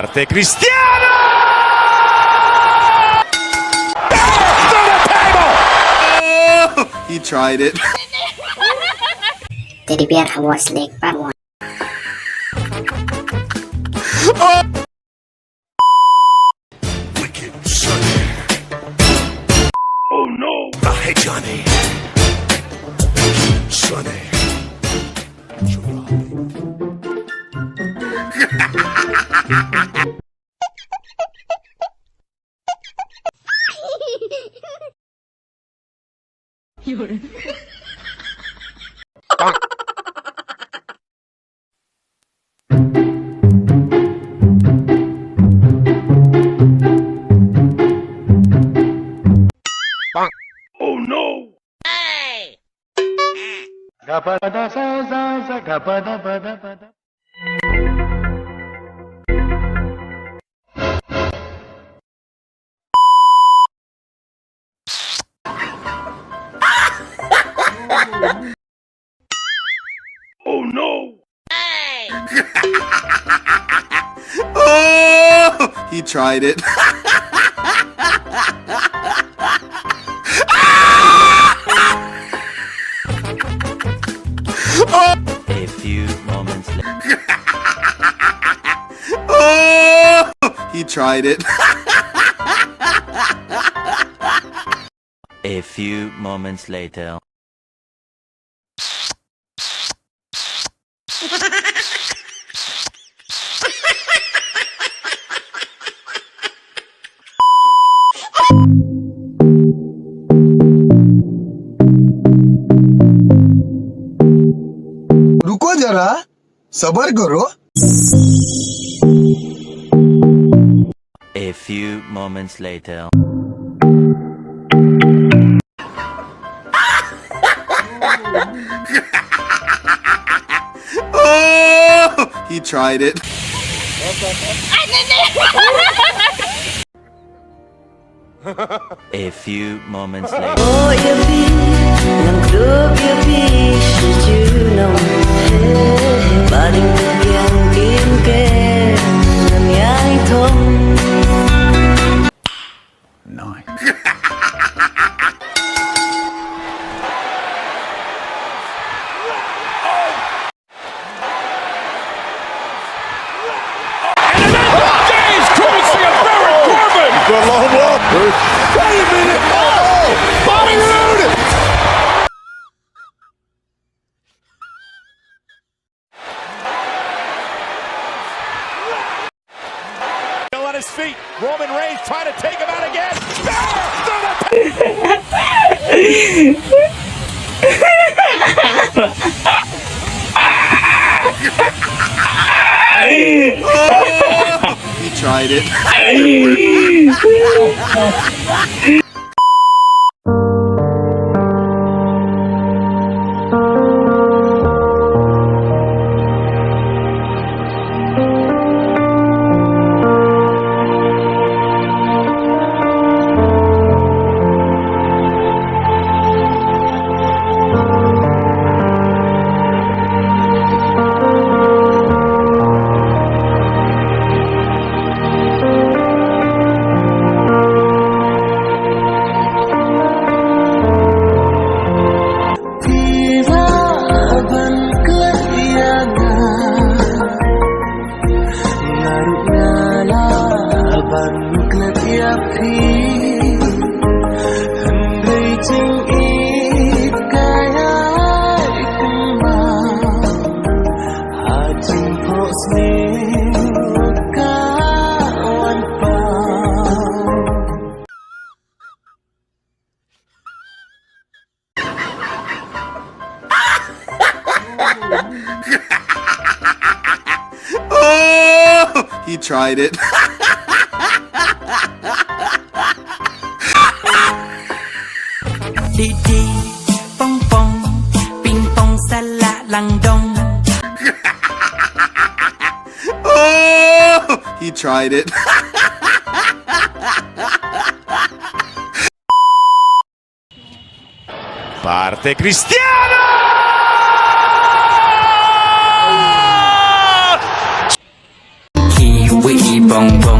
Parte Cristiano! He tried it. Teddy bear was slake-Part 1. Wicked Sonny. Oh no! Hey Johnny. Sonny. Oh no! Oh no! Oh, he tried it. A few moments later. Oh, he tried it. A few moments later. रुको जरा सबर करो. A few moments later. Oh, he tried it. A few moments later. Oh, ihr Bier, lang klub ihr Bier, setuju nong paling yang kim ke yang thong. Nice. For a long walk, Bruce. Wait a minute! Oh! Bobby Roode! Still on his feet. Roman Reigns trying to take him out again. Oh, he tried it. Oh, he tried it. Đi đi, pong pong, ping pong sa la lang dong. Oh, he tried it. Parte Cristiano! Kiwi bong bong